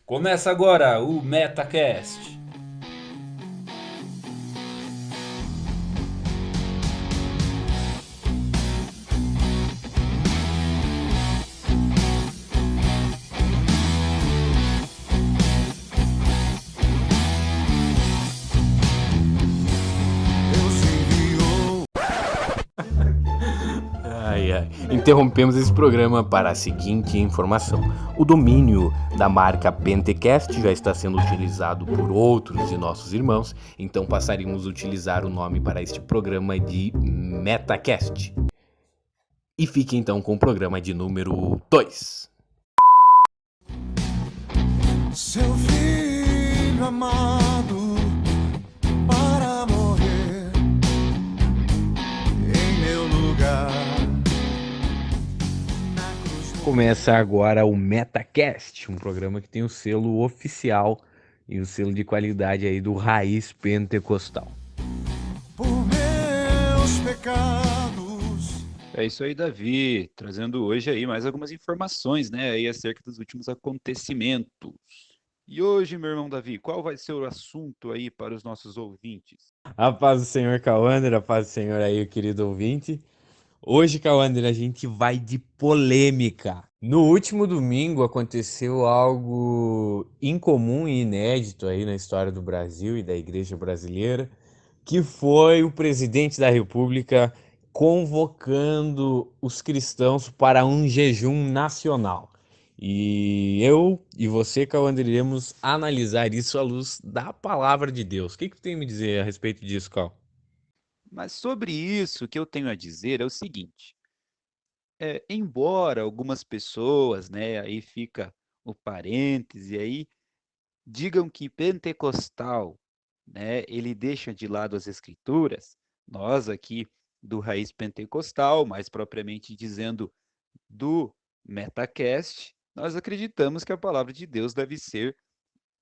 Começa agora o MetaCast. Ai, ai. Interrompemos esse programa para a seguinte informação. O domínio da marca Pentecast já está sendo utilizado por outros de nossos irmãos, então passaríamos a utilizar o nome para este programa de MetaCast. E fique então com o programa de número 2. Seu filho amado para morrer em meu lugar. Começa agora o MetaCast, um programa que tem o selo oficial e o selo de qualidade aí do Raiz Pentecostal. Por meus pecados. É isso aí, Davi, trazendo hoje aí mais algumas informações, né, aí acerca dos últimos acontecimentos. E hoje, meu irmão Davi, qual vai ser o assunto aí para os nossos ouvintes? A paz do Senhor, Cauander, a paz do Senhor aí, o querido ouvinte. Hoje, Cauander, a gente vai de polêmica. No último domingo aconteceu algo incomum e inédito aí na história do Brasil e da Igreja brasileira, que foi o presidente da República convocando os cristãos para um jejum nacional. E eu e você, Cauander, iremos analisar isso à luz da palavra de Deus. O que tu tem a me dizer a respeito disso, Cal? Mas sobre isso, o que eu tenho a dizer é o seguinte: embora algumas pessoas, né, aí fica o parêntese aí, digam que pentecostal, né, ele deixa de lado as escrituras, nós aqui do Raiz Pentecostal, mais propriamente dizendo do MetaCast, nós acreditamos que a palavra de Deus deve ser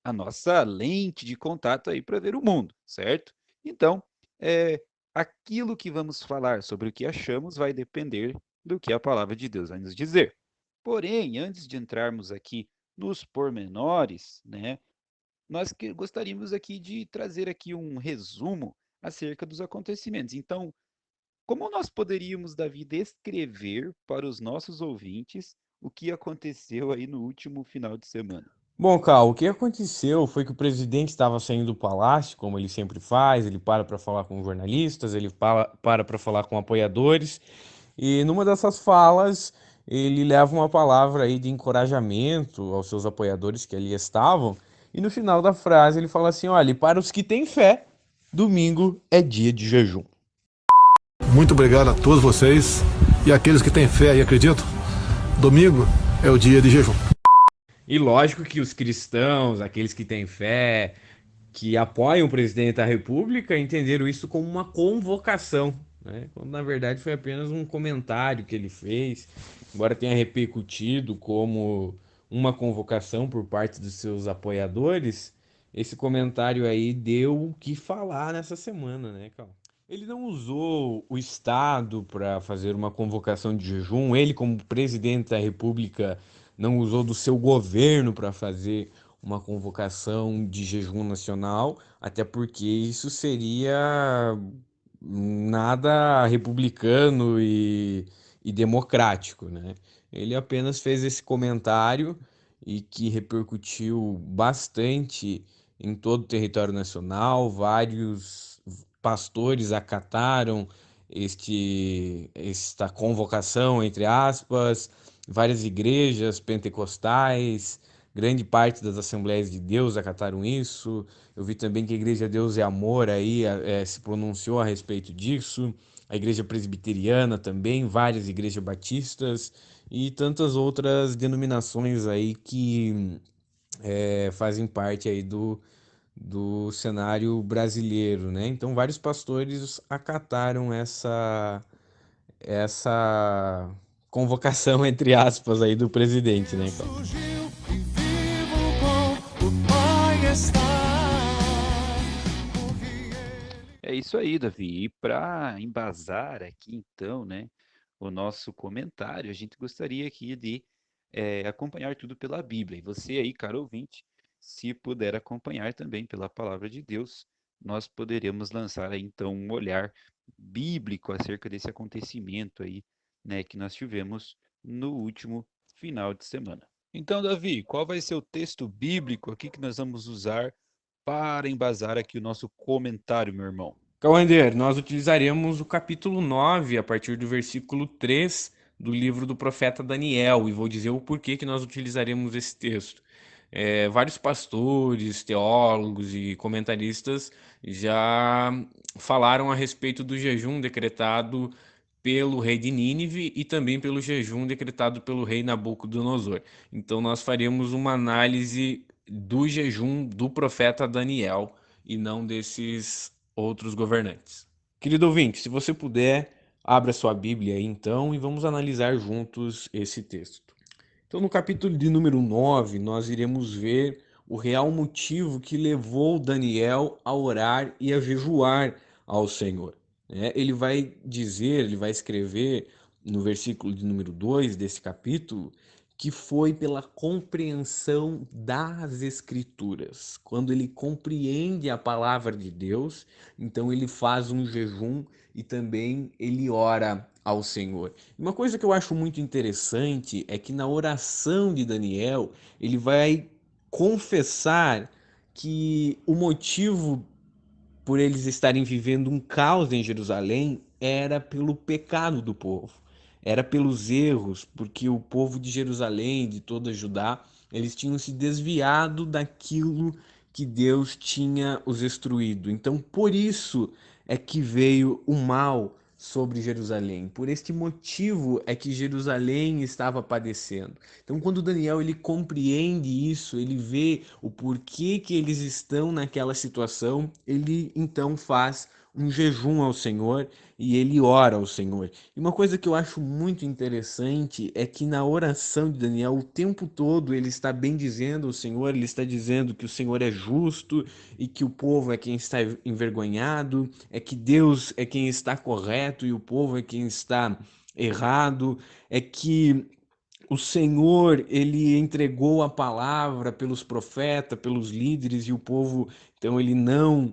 a nossa lente de contato aí para ver o mundo, certo? Então, é, aquilo que vamos falar sobre o que achamos vai depender do que a palavra de Deus vai nos dizer. Porém, antes de entrarmos aqui nos pormenores, né, nós gostaríamos aqui de trazer aqui um resumo acerca dos acontecimentos. Então, como nós poderíamos, Davi, descrever para os nossos ouvintes o que aconteceu aí no último final de semana? Bom, Cal, o que aconteceu foi que o presidente estava saindo do palácio, como ele sempre faz, ele para falar com jornalistas, ele para falar com apoiadores, e numa dessas falas ele leva uma palavra aí de encorajamento aos seus apoiadores que ali estavam, e no final da frase ele fala assim, olha, e para os que têm fé, domingo é dia de jejum. Muito obrigado a todos vocês e aqueles que têm fé e acreditam. Domingo é o dia de jejum. E lógico que os cristãos, aqueles que têm fé, que apoiam o presidente da República entenderam isso como uma convocação, né? Quando na verdade foi apenas um comentário que ele fez, embora tenha repercutido como uma convocação por parte dos seus apoiadores, esse comentário aí deu o que falar nessa semana, né, Cal? Ele não usou o Estado para fazer uma convocação de jejum, ele, como presidente da República, não usou do seu governo para fazer uma convocação de jejum nacional, até porque isso seria nada republicano e democrático, né? Ele apenas fez esse comentário e que repercutiu bastante em todo o território nacional. Vários pastores acataram esta convocação, entre aspas, várias igrejas pentecostais, grande parte das Assembleias de Deus acataram isso. Eu vi também que a Igreja Deus é Amor aí se pronunciou a respeito disso. A Igreja Presbiteriana também, várias igrejas batistas e tantas outras denominações aí que fazem parte aí do cenário brasileiro, né? Então vários pastores acataram essa convocação entre aspas aí do presidente, né, Cláudio? Surgiu e vivo com o Pai está. É isso aí, Davi. E para embasar aqui, então, né, o nosso comentário, a gente gostaria aqui de acompanhar tudo pela Bíblia. E você aí, caro ouvinte, se puder acompanhar também pela palavra de Deus, nós poderemos lançar aí, então, um olhar bíblico acerca desse acontecimento aí, né, que nós tivemos no último final de semana. Então, Davi, qual vai ser o texto bíblico aqui que nós vamos usar para embasar aqui o nosso comentário, meu irmão? Cauander, nós utilizaremos o capítulo 9 a partir do versículo 3 do livro do profeta Daniel, e vou dizer o porquê que nós utilizaremos esse texto. Vários pastores, teólogos e comentaristas já falaram a respeito do jejum decretado pelo rei de Nínive e também pelo jejum decretado pelo rei Nabucodonosor. Então nós faremos uma análise do jejum do profeta Daniel e não desses outros governantes. Querido ouvinte, se você puder, abra sua Bíblia aí então e vamos analisar juntos esse texto. Então, no capítulo de número 9, nós iremos ver o real motivo que levou Daniel a orar e a jejuar ao Senhor. Ele vai dizer, ele vai escrever no versículo de número 2 desse capítulo, que foi pela compreensão das Escrituras. Quando ele compreende a palavra de Deus, então ele faz um jejum e também ele ora ao Senhor. Uma coisa que eu acho muito interessante é que na oração de Daniel, ele vai confessar que o motivo por eles estarem vivendo um caos em Jerusalém era pelo pecado do povo, era pelos erros, porque o povo de Jerusalém, de toda Judá, eles tinham se desviado daquilo que Deus tinha os instruído. Então, por isso é que veio o mal sobre Jerusalém. Por este motivo é que Jerusalém estava padecendo. Então, quando Daniel ele compreende isso, ele vê o porquê que eles estão naquela situação, ele então faz um jejum ao Senhor e ele ora ao Senhor. E uma coisa que eu acho muito interessante é que na oração de Daniel, o tempo todo ele está bendizendo o Senhor, ele está dizendo que o Senhor é justo e que o povo é quem está envergonhado, é que Deus é quem está correto e o povo é quem está errado, é que o Senhor, ele entregou a palavra pelos profetas, pelos líderes, e o povo, então, ele não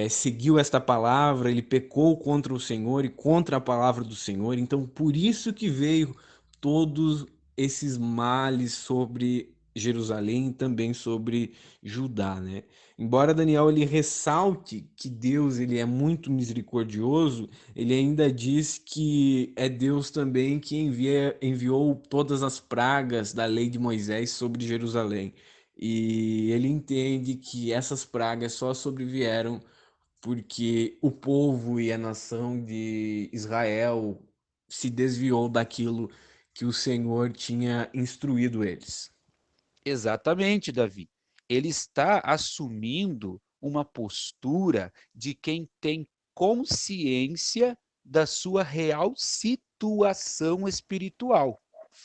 seguiu esta palavra, ele pecou contra o Senhor e contra a palavra do Senhor. Então, por isso que veio todos esses males sobre Jerusalém e também sobre Judá, né? Embora Daniel ele ressalte que Deus ele é muito misericordioso, ele ainda diz que é Deus também que enviou todas as pragas da lei de Moisés sobre Jerusalém. E ele entende que essas pragas só sobrevieram porque o povo e a nação de Israel se desviou daquilo que o Senhor tinha instruído eles. Exatamente, Davi. Ele está assumindo uma postura de quem tem consciência da sua real situação espiritual.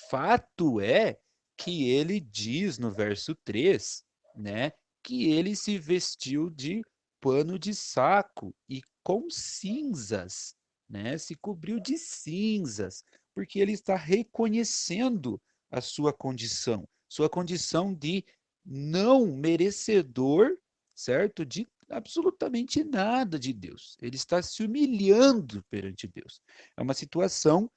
Fato é que ele diz no verso 3, né, que ele se vestiu de pano de saco e com cinzas, né, se cobriu de cinzas, porque ele está reconhecendo a sua condição de não merecedor, certo? De absolutamente nada de Deus. Ele está se humilhando perante Deus. É uma situação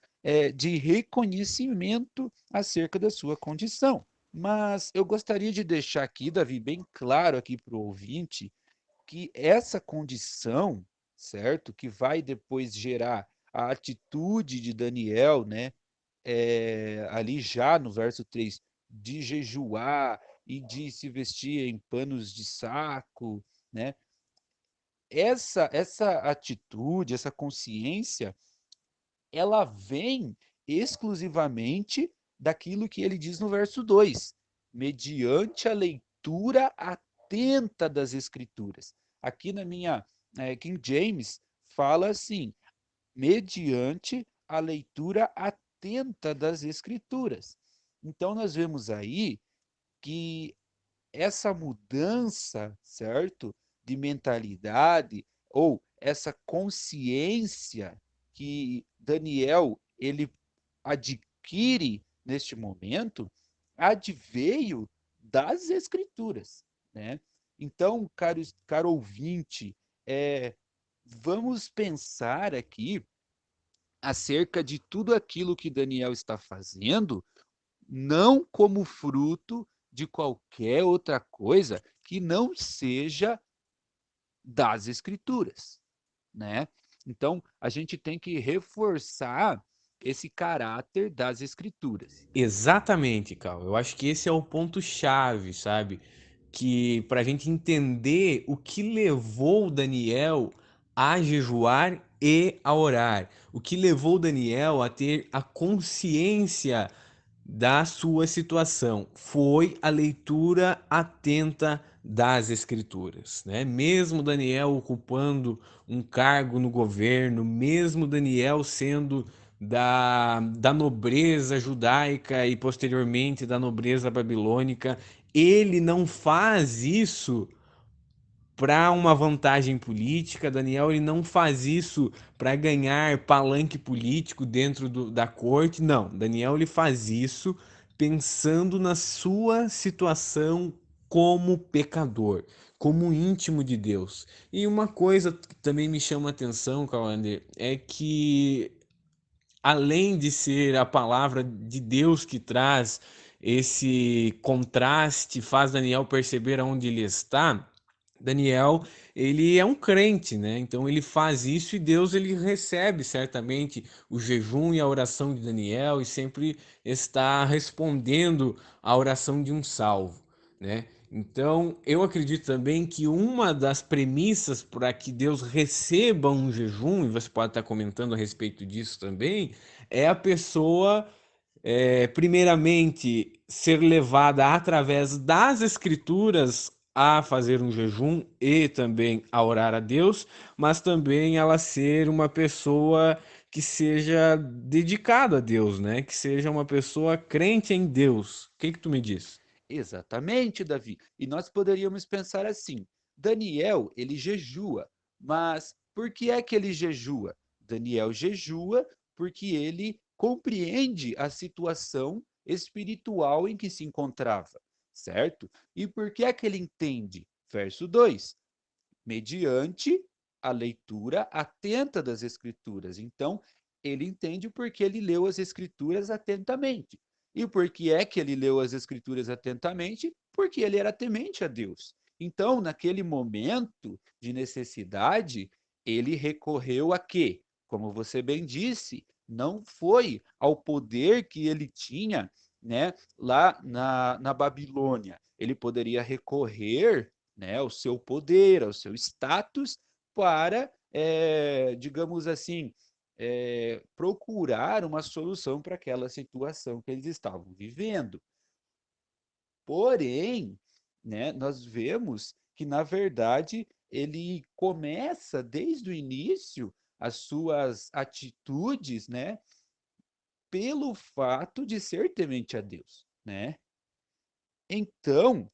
de reconhecimento acerca da sua condição. Mas eu gostaria de deixar aqui, Davi, bem claro aqui para o ouvinte, que essa condição, certo? Que vai depois gerar a atitude de Daniel, né? Ali já no verso 3, de jejuar e de se vestir em panos de saco, né? Essa atitude, essa consciência, ela vem exclusivamente daquilo que ele diz no verso 2, mediante a leitura atenta das Escrituras. Aqui na minha King James fala assim, mediante a leitura atenta das Escrituras. Então, nós vemos aí que essa mudança, certo, de mentalidade ou essa consciência que Daniel ele adquire neste momento adveio das Escrituras, né? Então, caro ouvinte, vamos pensar aqui acerca de tudo aquilo que Daniel está fazendo, não como fruto de qualquer outra coisa que não seja das Escrituras, né? Então, a gente tem que reforçar esse caráter das Escrituras. Exatamente, Cal. Eu acho que esse é o ponto-chave, sabe? Que para a gente entender o que levou Daniel a jejuar e a orar, o que levou Daniel a ter a consciência da sua situação foi a leitura atenta das Escrituras, né? Mesmo Daniel ocupando um cargo no governo, mesmo Daniel sendo da nobreza judaica e posteriormente da nobreza babilônica, ele não faz isso para uma vantagem política. Daniel ele não faz isso para ganhar palanque político dentro da corte. Não, Daniel ele faz isso pensando na sua situação como pecador, como íntimo de Deus. E uma coisa que também me chama a atenção, Cauander, é que além de ser a palavra de Deus que traz esse contraste, faz Daniel perceber aonde ele está. Daniel, ele é um crente, né? Então ele faz isso e Deus ele recebe certamente o jejum e a oração de Daniel e sempre está respondendo à oração de um salvo, né? Então, eu acredito também que uma das premissas para que Deus receba um jejum, e você pode estar comentando a respeito disso também, é a pessoa primeiramente, ser levada através das Escrituras a fazer um jejum e também a orar a Deus, mas também ela ser uma pessoa que seja dedicada a Deus, né? Que seja uma pessoa crente em Deus. O que tu me diz? Exatamente, Davi. E nós poderíamos pensar assim: Daniel, ele jejua, mas por que é que ele jejua? Daniel jejua porque ele compreende a situação espiritual em que se encontrava, certo? E por que é que ele entende? Verso 2: mediante a leitura atenta das Escrituras. Então, ele entende porque ele leu as Escrituras atentamente. E por que é que ele leu as Escrituras atentamente? Porque ele era temente a Deus. Então, naquele momento de necessidade, ele recorreu a quê? Como você bem disse, não foi ao poder que ele tinha, né, lá na Babilônia. Ele poderia recorrer, né, ao seu poder, ao seu status, para, digamos assim, procurar uma solução para aquela situação que eles estavam vivendo. Porém, né, nós vemos que, na verdade, ele começa desde o início as suas atitudes, né, pelo fato de ser temente a Deus, né? Então,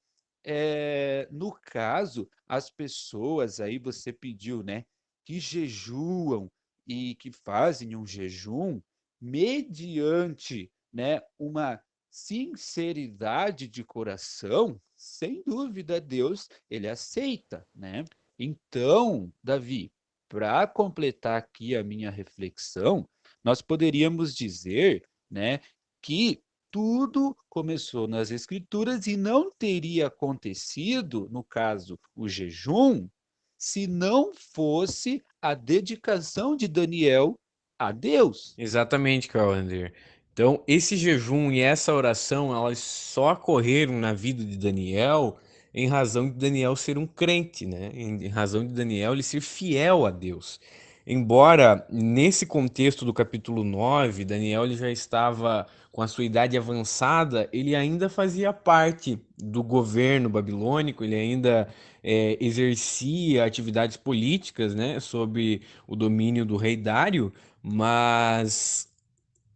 no caso, as pessoas aí você pediu, né, que jejuam e que fazem um jejum mediante, né, uma sinceridade de coração, sem dúvida Deus, ele aceita, né? Então, Davi, para completar aqui a minha reflexão, nós poderíamos dizer, né, que tudo começou nas Escrituras e não teria acontecido, no caso, o jejum, se não fosse a dedicação de Daniel a Deus. Exatamente, Cauander. Então, esse jejum e essa oração, elas só ocorreram na vida de Daniel em razão de Daniel ser um crente, né? Em razão de Daniel ele ser fiel a Deus. Embora nesse contexto do capítulo 9, Daniel ele já estava com a sua idade avançada, ele ainda fazia parte do governo babilônico, ele ainda exercia atividades políticas, né, sob o domínio do rei Dário, mas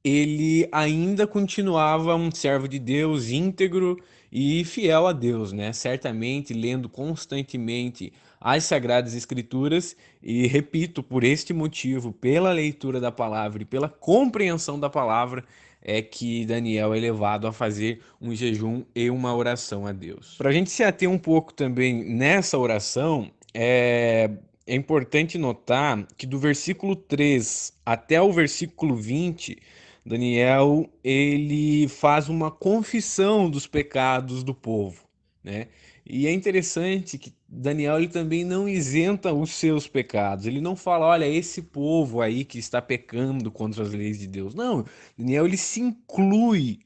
ele ainda continuava um servo de Deus íntegro e fiel a Deus, né? Certamente lendo constantemente as Sagradas Escrituras e, repito, por este motivo, pela leitura da palavra e pela compreensão da palavra, é que Daniel é levado a fazer um jejum e uma oração a Deus. Para a gente se ater um pouco também nessa oração, é importante notar que do versículo 3 até o versículo 20, Daniel ele faz uma confissão dos pecados do povo, né? E é interessante que Daniel ele também não isenta os seus pecados. Ele não fala, olha, esse povo aí que está pecando contra as leis de Deus. Não, Daniel ele se inclui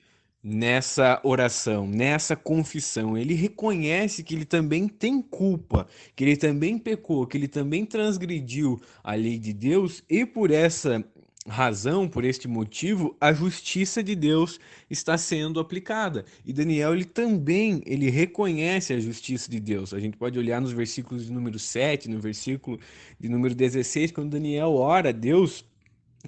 nessa oração, nessa confissão. Ele reconhece que ele também tem culpa, que ele também pecou, que ele também transgrediu a lei de Deus e por essa razão, por este motivo, a justiça de Deus está sendo aplicada. E Daniel, ele reconhece a justiça de Deus. A gente pode olhar nos versículos de número 7, no versículo de número 16, quando Daniel ora a Deus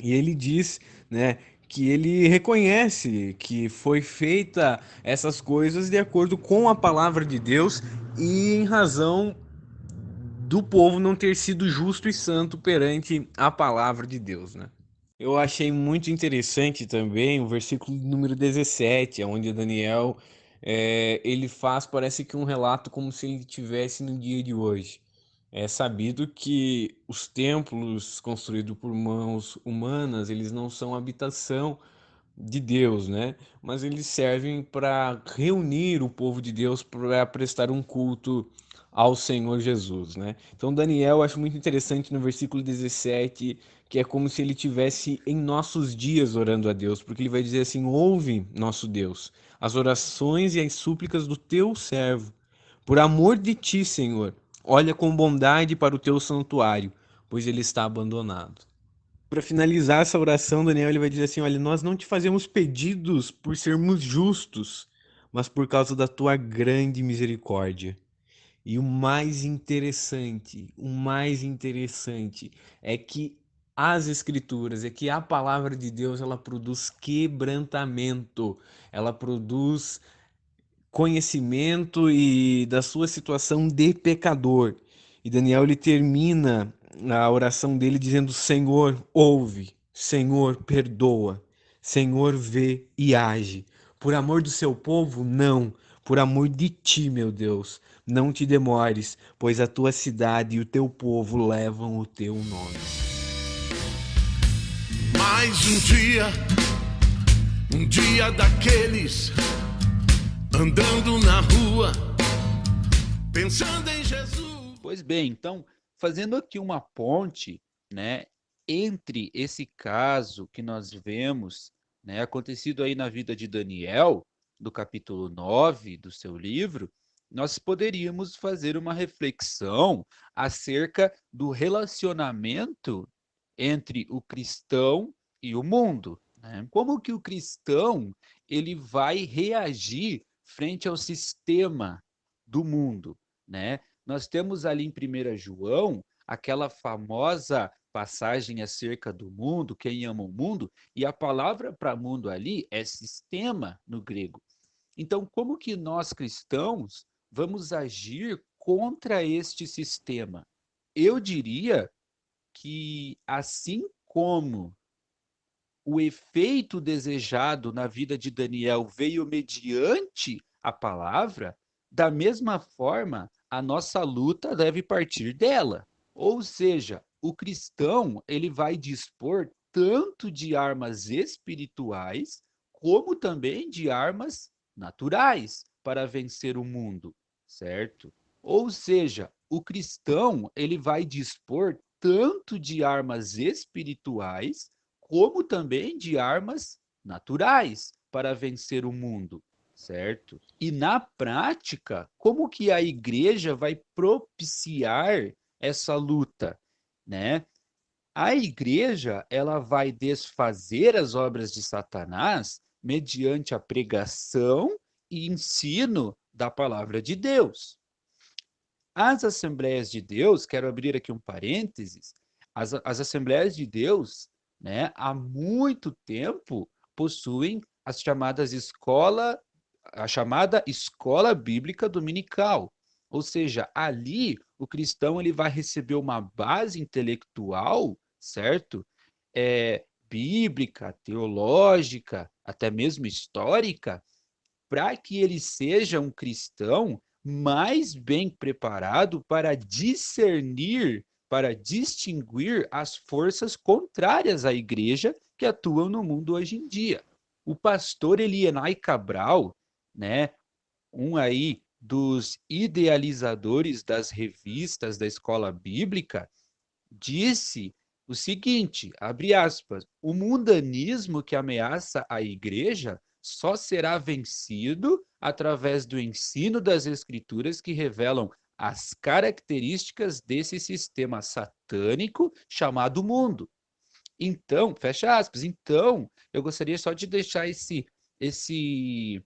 e ele diz, né, que ele reconhece que foi feita essas coisas de acordo com a palavra de Deus e em razão do povo não ter sido justo e santo perante a palavra de Deus, né? Eu achei muito interessante também o versículo número 17, onde Daniel ele faz, parece que um relato como se ele estivesse no dia de hoje. É sabido que os templos construídos por mãos humanas, eles não são habitação de Deus, né? Mas eles servem para reunir o povo de Deus para prestar um culto ao Senhor Jesus, né? Então Daniel, eu acho muito interessante no versículo 17, que é como se ele tivesse em nossos dias orando a Deus, porque ele vai dizer assim: ouve, nosso Deus, as orações e as súplicas do teu servo. Por amor de ti, Senhor, olha com bondade para o teu santuário, pois ele está abandonado. Para finalizar essa oração, Daniel ele vai dizer assim: olha, nós não te fazemos pedidos por sermos justos, mas por causa da tua grande misericórdia. E o mais interessante é que as escrituras, é que a palavra de Deus, ela produz quebrantamento, ela produz conhecimento e da sua situação de pecador. E Daniel ele termina a oração dele dizendo: Senhor, ouve, Senhor, perdoa, Senhor, vê e age. Por amor do seu povo, não. Por amor de ti, meu Deus, não te demores, pois a tua cidade e o teu povo levam o teu nome. Mais um dia daqueles, andando na rua, pensando em Jesus. Pois bem, então, fazendo aqui uma ponte, né, entre esse caso que nós vemos, né, acontecido aí na vida de Daniel, do capítulo 9 do seu livro, nós poderíamos fazer uma reflexão acerca do relacionamento entre o cristão e o mundo, né? Como que o cristão ele vai reagir frente ao sistema do mundo, né? Nós temos ali em 1 João aquela famosa passagem acerca do mundo, quem ama o mundo, e a palavra para mundo ali é sistema no grego. Então, como que nós cristãos vamos agir contra este sistema? Eu diria que assim como o efeito desejado na vida de Daniel veio mediante a palavra, da mesma forma, a nossa luta deve partir dela. Ou seja, o cristão, ele vai dispor tanto de armas espirituais, como também de armas naturais para vencer o mundo, certo? Ou seja, o cristão, ele vai dispor tanto de armas espirituais, como também de armas naturais para vencer o mundo, certo? E na prática, como que a igreja vai propiciar essa luta, né? A igreja, ela vai desfazer as obras de Satanás mediante a pregação e ensino da palavra de Deus. As Assembleias de Deus, quero abrir aqui um parênteses, as Assembleias de Deus, né, há muito tempo possuem as chamadas a chamada escola bíblica dominical. Ou seja, ali o cristão ele vai receber uma base intelectual, certo? Bíblica, teológica, até mesmo histórica, para que ele seja um cristão mais bem preparado para discernir, para distinguir as forças contrárias à igreja que atuam no mundo hoje em dia. O pastor Elienay Cabral, né, um aí dos idealizadores das revistas da escola bíblica, disse o seguinte, abre aspas, o mundanismo que ameaça a igreja só será vencido através do ensino das escrituras que revelam as características desse sistema satânico chamado mundo. Então, fecha aspas, então, eu gostaria só de deixar esse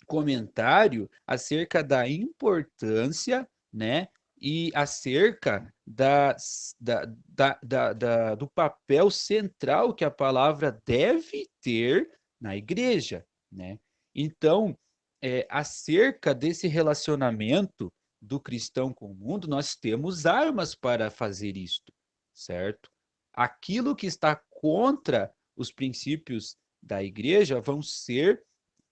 comentário acerca da importância, né, e acerca do papel central que a palavra deve ter na igreja, né? Então, acerca desse relacionamento do cristão com o mundo, nós temos armas para fazer isto, certo? Aquilo que está contra os princípios da igreja vão ser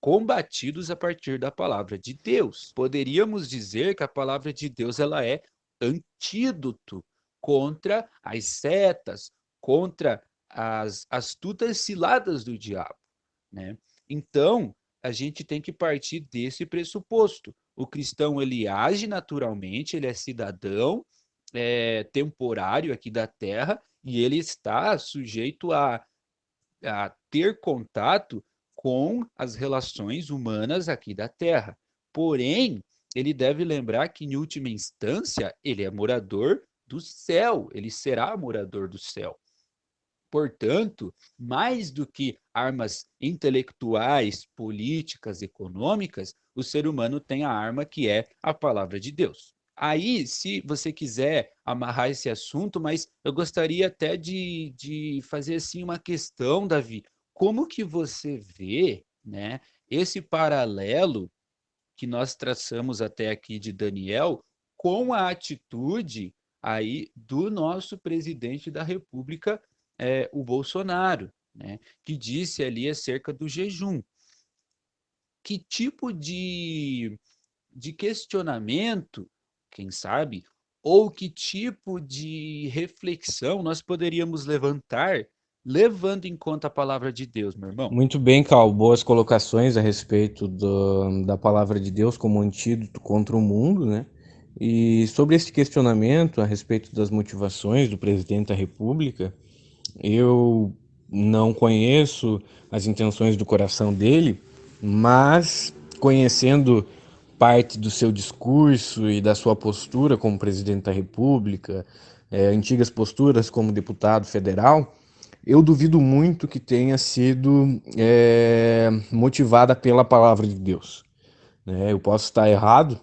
combatidos a partir da palavra de Deus. Poderíamos dizer que a palavra de Deus ela é antídoto contra as setas, contra as astutas ciladas do diabo, né? Então, a gente tem que partir desse pressuposto. O cristão ele age naturalmente, ele é cidadão temporário aqui da terra e ele está sujeito a ter contato com as relações humanas aqui da Terra. Porém, ele deve lembrar que, em última instância, ele é morador do céu, ele será morador do céu. Portanto, mais do que armas intelectuais, políticas, econômicas, o ser humano tem a arma que é a palavra de Deus. Aí, se você quiser amarrar esse assunto, mas eu gostaria até de fazer assim uma questão, Davi. Como que você vê, né, esse paralelo que nós traçamos até aqui de Daniel com a atitude aí do nosso presidente da República, o Bolsonaro, né, que disse ali acerca do jejum? Que tipo de questionamento, quem sabe, ou que tipo de reflexão nós poderíamos levantar levando em conta a palavra de Deus, meu irmão? Muito bem, Cal. Boas colocações a respeito da palavra de Deus como antídoto contra o mundo, né? E sobre esse questionamento a respeito das motivações do presidente da República, eu não conheço as intenções do coração dele, mas conhecendo parte do seu discurso e da sua postura como presidente da República, antigas posturas como deputado federal, eu duvido muito que tenha sido motivada pela palavra de Deus, né? Eu posso estar errado,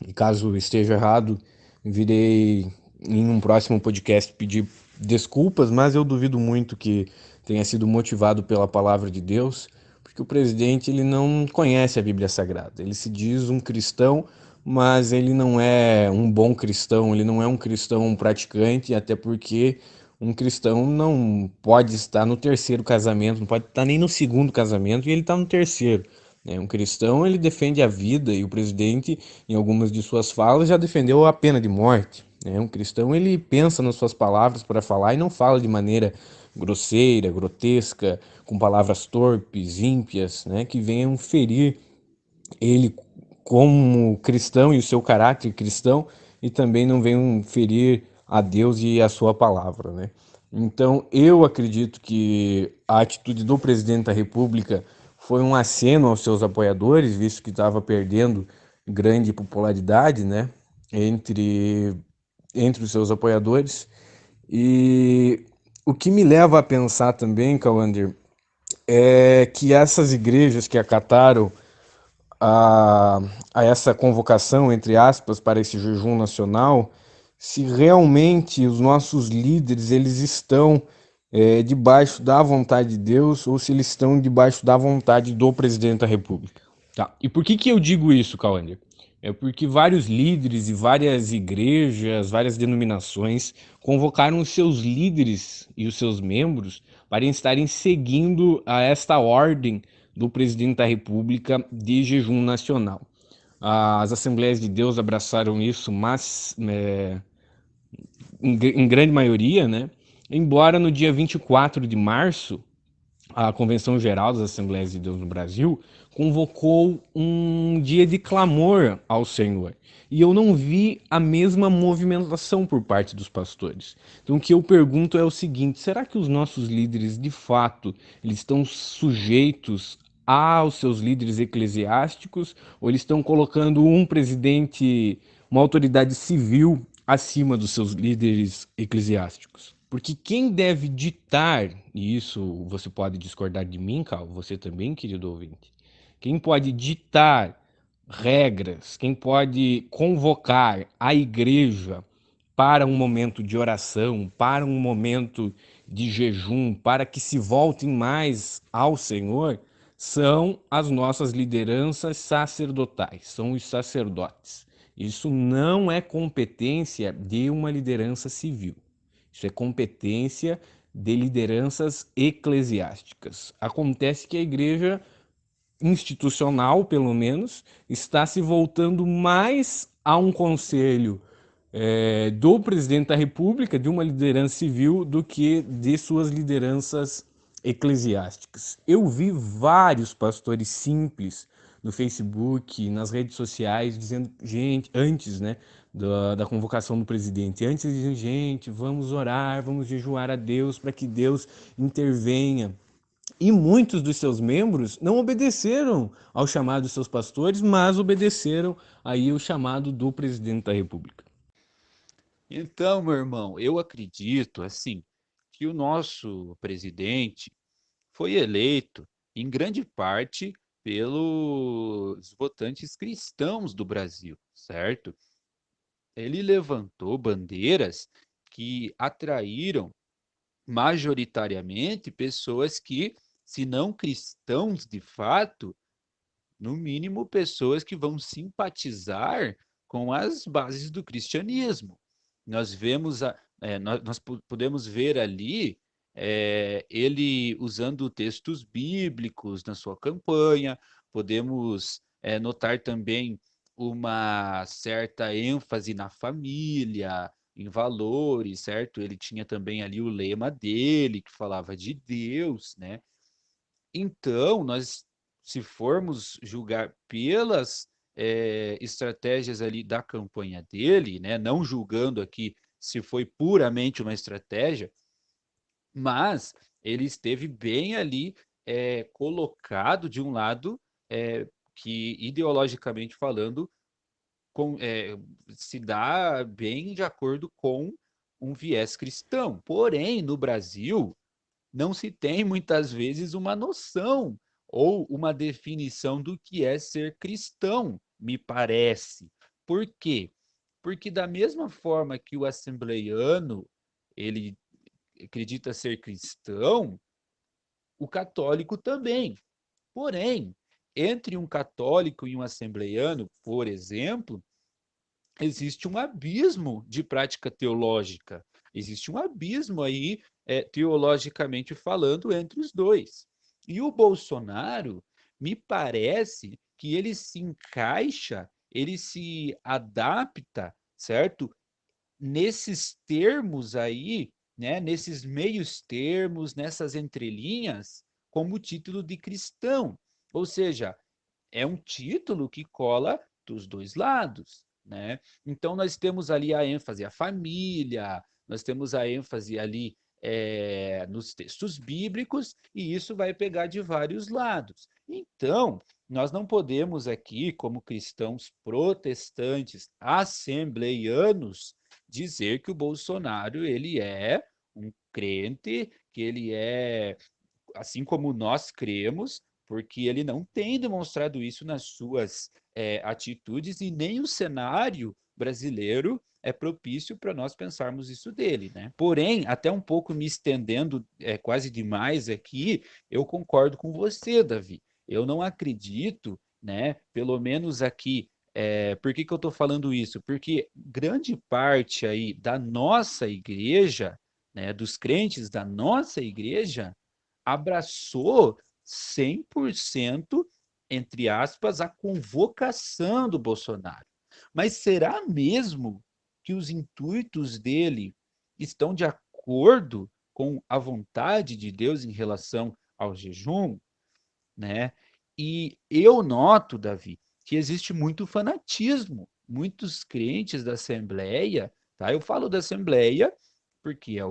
e caso esteja errado, virei em um próximo podcast pedir desculpas, mas eu duvido muito que tenha sido motivado pela palavra de Deus, porque o presidente ele não conhece a Bíblia Sagrada. Ele se diz um cristão, mas ele não é um bom cristão, ele não é um cristão praticante, até porque um cristão não pode estar no terceiro casamento, não pode estar nem no segundo casamento, e ele está no terceiro. Um cristão, ele defende a vida, e o presidente, em algumas de suas falas, já defendeu a pena de morte. Um cristão, ele pensa nas suas palavras para falar e não fala de maneira grosseira, grotesca, com palavras torpes, ímpias, que venham ferir ele como cristão e o seu caráter cristão, e também não venham ferir a Deus e a sua palavra, né? Então, eu acredito que a atitude do presidente da República foi um aceno aos seus apoiadores, visto que estava perdendo grande popularidade, né, entre os seus apoiadores. E o que me leva a pensar também, Cauander, é que essas igrejas que acataram a essa convocação, entre aspas, para esse jejum nacional, se realmente os nossos líderes eles estão debaixo da vontade de Deus ou se eles estão debaixo da vontade do presidente da República. Tá. E por que eu digo isso, Cauander? é porque vários líderes e várias igrejas, várias denominações convocaram os seus líderes e os seus membros para estarem seguindo a esta ordem do presidente da República de jejum nacional. As Assembleias de Deus abraçaram isso, mas em grande maioria, né? Embora no dia 24 de março, a Convenção Geral das Assembleias de Deus no Brasil convocou um dia de clamor ao Senhor. E eu não vi a mesma movimentação por parte dos pastores. Então o que eu pergunto é o seguinte: será que os nossos líderes, de fato, eles estão sujeitos aos seus líderes eclesiásticos, ou eles estão colocando um presidente, uma autoridade civil acima dos seus líderes eclesiásticos? Porque quem deve ditar, e isso você pode discordar de mim, Cal, você também, querido ouvinte, quem pode ditar regras, quem pode convocar a igreja para um momento de oração, para um momento de jejum, para que se voltem mais ao Senhor, são as nossas lideranças sacerdotais, são os sacerdotes. Isso não é competência de uma liderança civil. Isso é competência de lideranças eclesiásticas. Acontece que a igreja institucional, pelo menos, está se voltando mais a um conselho do presidente da República, de uma liderança civil, do que de suas lideranças eclesiásticas. Eu vi vários pastores simples no Facebook, nas redes sociais, dizendo, gente, antes, né, da convocação do presidente, antes diziam, gente, vamos orar, vamos jejuar a Deus para que Deus intervenha. E muitos dos seus membros não obedeceram ao chamado dos seus pastores, mas obedeceram aí o chamado do presidente da República. Então, meu irmão, eu acredito, assim, que o nosso presidente foi eleito, em grande parte, pelos votantes cristãos do Brasil, certo? Ele levantou bandeiras que atraíram majoritariamente pessoas que, se não cristãos de fato, no mínimo pessoas que vão simpatizar com as bases do cristianismo. Nós vemos, nós podemos ver ali ele usando textos bíblicos na sua campanha, podemos notar também uma certa ênfase na família, em valores, certo? Ele tinha também ali o lema dele, que falava de Deus, né? Então, nós, se formos julgar pelas estratégias ali da campanha dele, né, não julgando aqui se foi puramente uma estratégia, mas ele esteve bem ali colocado de um lado que, ideologicamente falando, com, se dá bem de acordo com um viés cristão. Porém, no Brasil, não se tem muitas vezes uma noção ou uma definição do que é ser cristão, me parece. Por quê? Porque da mesma forma que o assembleiano ele acredita ser cristão, o católico também. Porém, entre um católico e um assembleiano, por exemplo, existe um abismo de prática teológica. Existe um abismo aí, teologicamente falando, entre os dois. E o Bolsonaro, me parece que ele se encaixa, ele se adapta, certo? Nesses termos aí, né? Nesses meios termos, nessas entrelinhas, como título de cristão. Ou seja, é um título que cola dos dois lados, né? Então nós temos ali a ênfase à família, nós temos a ênfase ali nos textos bíblicos, e isso vai pegar de vários lados. Então, nós não podemos aqui, como cristãos protestantes assembleianos, dizer que o Bolsonaro ele é um crente, que ele é assim como nós cremos, porque ele não tem demonstrado isso nas suas atitudes, e nem o cenário brasileiro é propício para nós pensarmos isso dele, né? Porém, até um pouco me estendendo quase demais aqui, eu concordo com você, Davi. Eu não acredito, né? Pelo menos aqui Por que que eu estou falando isso? Porque grande parte aí da nossa igreja, né, dos crentes da nossa igreja, abraçou 100%, entre aspas, a convocação do Bolsonaro. Mas será mesmo que os intuitos dele estão de acordo com a vontade de Deus em relação ao jejum, né? E eu noto, Davi, que existe muito fanatismo. Muitos crentes da Assembleia, tá? Eu falo da Assembleia porque é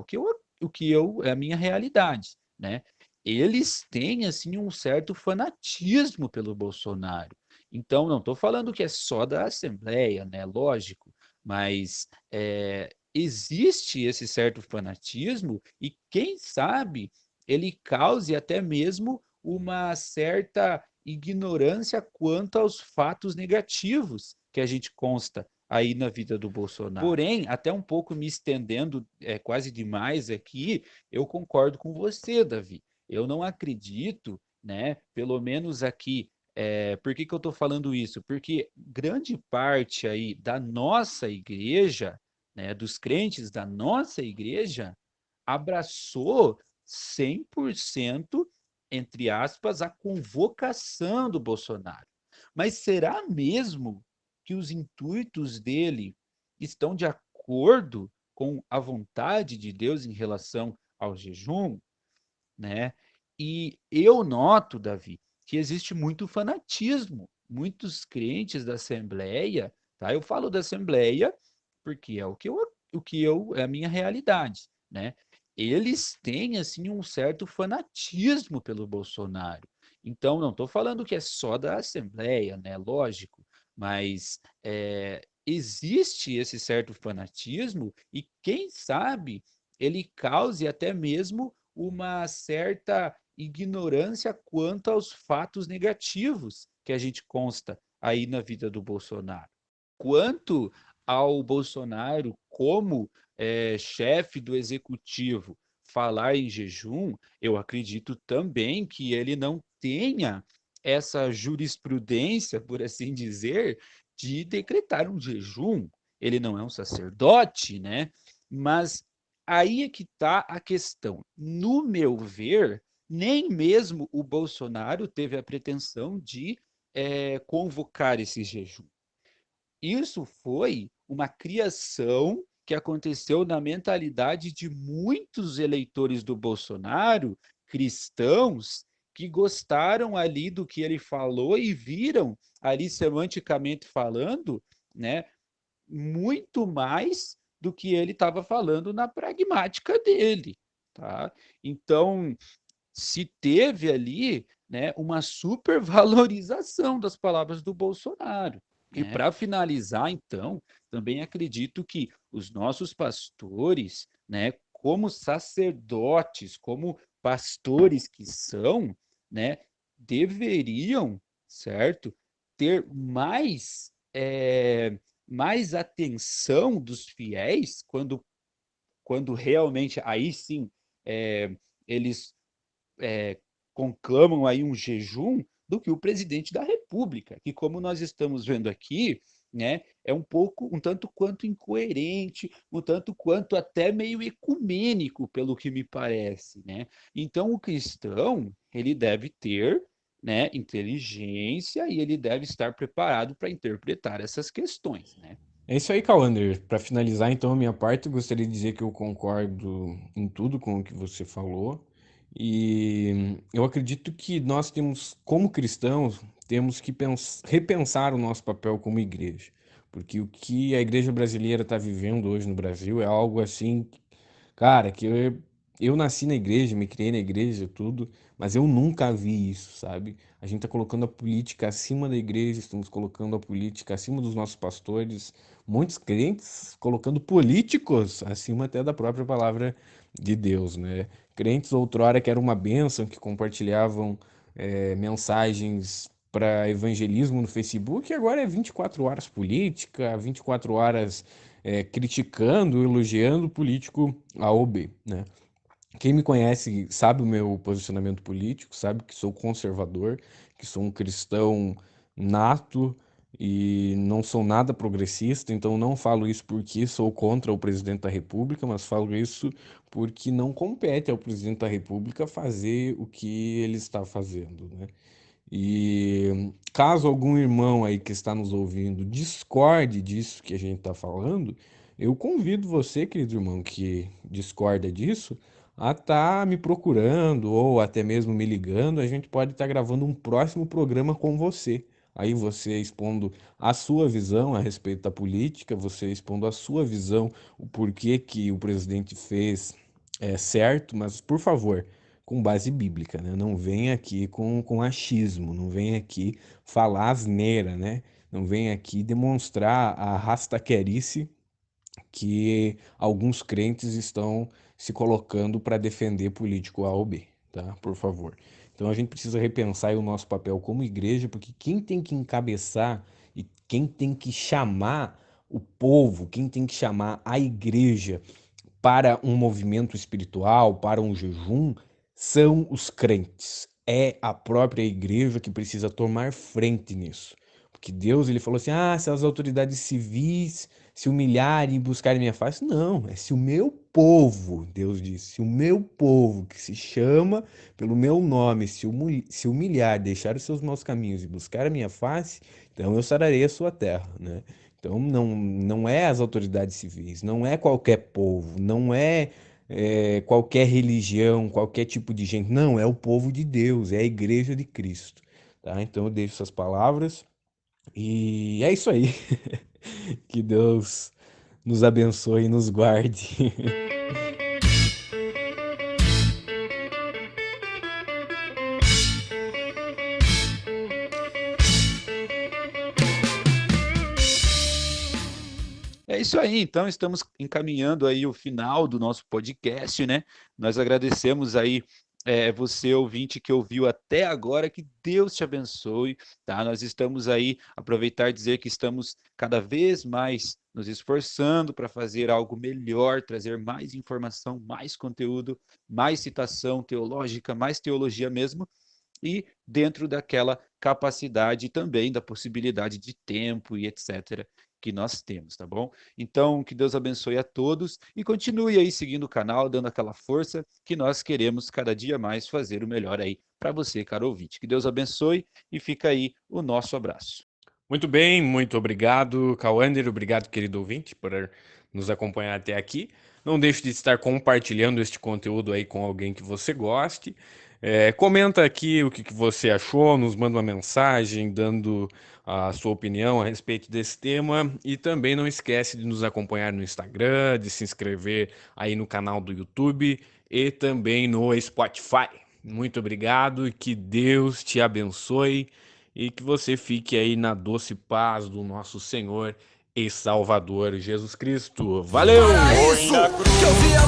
é a minha realidade, né? Eles têm assim um certo fanatismo pelo Bolsonaro. Então, não estou falando que é só da Assembleia, né? Lógico, mas existe esse certo fanatismo e quem sabe ele cause até mesmo uma certa ignorância quanto aos fatos negativos que a gente consta aí na vida do Bolsonaro. Porém, até um pouco me estendendo quase demais aqui, eu concordo com você, Davi. Eu não acredito, né, pelo menos aqui, por que que eu estou falando isso? Porque grande parte aí da nossa igreja, né, dos crentes da nossa igreja, abraçou 100%, entre aspas, a convocação do Bolsonaro. Mas será mesmo que os intuitos dele estão de acordo com a vontade de Deus em relação ao jejum, né? E eu noto, Davi, que existe muito fanatismo. Muitos crentes da Assembleia, tá? Eu falo da Assembleia porque é é a minha realidade, né? Eles têm assim um certo fanatismo pelo Bolsonaro. Então, não estou falando que é só da Assembleia, né? Lógico, mas existe esse certo fanatismo e quem sabe ele cause até mesmo uma certa ignorância quanto aos fatos negativos que a gente consta aí na vida do Bolsonaro. Quanto ao Bolsonaro como chefe do executivo falar em jejum, eu acredito também que ele não tenha essa jurisprudência, por assim dizer, de decretar um jejum. Ele não é um sacerdote, né? Mas aí é que está a questão. No meu ver, nem mesmo o Bolsonaro teve a pretensão de convocar esse jejum. Isso foi uma criação que aconteceu na mentalidade de muitos eleitores do Bolsonaro, cristãos, que gostaram ali do que ele falou e viram ali semanticamente falando, né, muito mais do que ele estava falando na pragmática dele, tá? Então, se teve ali, né, uma supervalorização das palavras do Bolsonaro. E para finalizar, então, também acredito que os nossos pastores, né, como sacerdotes, como pastores que são, né, deveriam, certo, ter mais atenção dos fiéis quando realmente aí sim eles é, conclamam aí um jejum do que o presidente da República, que como nós estamos vendo aqui, né, é um tanto quanto incoerente, um tanto quanto até meio ecumênico, pelo que me parece, né? Então o cristão, ele deve ter, né, inteligência e ele deve estar preparado para interpretar essas questões, né? É isso aí, Cauander. Para finalizar, então, a minha parte, eu gostaria de dizer que eu concordo em tudo com o que você falou. E eu acredito que nós temos, como cristãos, temos que repensar o nosso papel como igreja. Porque o que a igreja brasileira está vivendo hoje no Brasil é algo assim, cara, que eu nasci na igreja, me criei na igreja, tudo, mas eu nunca vi isso, sabe? A gente tá colocando a política acima da igreja, estamos colocando a política acima dos nossos pastores, muitos crentes colocando políticos acima até da própria palavra de Deus, né? Crentes outrora que era uma bênção, que compartilhavam mensagens para evangelismo no Facebook, e agora é 24 horas política, 24 horas criticando, elogiando o político A ou B, né? Quem me conhece sabe o meu posicionamento político, sabe que sou conservador, que sou um cristão nato, e não sou nada progressista, então não falo isso porque sou contra o presidente da República, mas falo isso porque não compete ao presidente da República fazer o que ele está fazendo, né? E caso algum irmão aí que está nos ouvindo discorde disso que a gente está falando, eu convido você, querido irmão, que discorda disso, a estar me procurando ou até mesmo me ligando. A gente pode estar gravando um próximo programa com você. Aí você expondo a sua visão a respeito da política, você expondo a sua visão, o porquê que o presidente fez certo, mas por favor com base bíblica, né? Não vem aqui com achismo, não vem aqui falar asneira, né? Não vem aqui demonstrar a rastaquerice que alguns crentes estão se colocando para defender político A ou B, tá? Por favor. Então a gente precisa repensar aí o nosso papel como igreja, porque quem tem que encabeçar e quem tem que chamar o povo, quem tem que chamar a igreja para um movimento espiritual, para um jejum, são os crentes. É a própria igreja que precisa tomar frente nisso. Porque Deus, ele falou assim: ah, se as autoridades civis se humilharem e buscarem minha face. Não, é se o meu povo, Deus disse, se o meu povo que se chama pelo meu nome se humilhar, deixar os seus maus caminhos e buscar a minha face, então eu sararei a sua terra, né? Então não é as autoridades civis, não é qualquer povo, não é, qualquer religião, qualquer tipo de gente, não, é o povo de Deus, é a igreja de Cristo, tá? Então eu deixo essas palavras e é isso aí. Que Deus nos abençoe e nos guarde. É isso aí, então estamos encaminhando aí o final do nosso podcast, né? Nós agradecemos aí você, ouvinte, que ouviu até agora, que Deus te abençoe, tá? Nós estamos aí, aproveitar e dizer que estamos cada vez mais nos esforçando para fazer algo melhor, trazer mais informação, mais conteúdo, mais citação teológica, mais teologia mesmo, e dentro daquela capacidade também da possibilidade de tempo e etc. que nós temos, tá bom? Então, que Deus abençoe a todos e continue aí seguindo o canal, dando aquela força que nós queremos cada dia mais fazer o melhor aí para você, caro ouvinte. Que Deus abençoe e fica aí o nosso abraço. Muito bem, muito obrigado, Cauander. Obrigado, querido ouvinte, por nos acompanhar até aqui. Não deixe de estar compartilhando este conteúdo aí com alguém que você goste. Comenta aqui o que você achou, nos manda uma mensagem dando a sua opinião a respeito desse tema. E também não esquece de nos acompanhar no Instagram, de se inscrever aí no canal do YouTube e também no Spotify. Muito obrigado e que Deus te abençoe e que você fique aí na doce paz do nosso Senhor e Salvador Jesus Cristo. Valeu! Para isso que eu vi a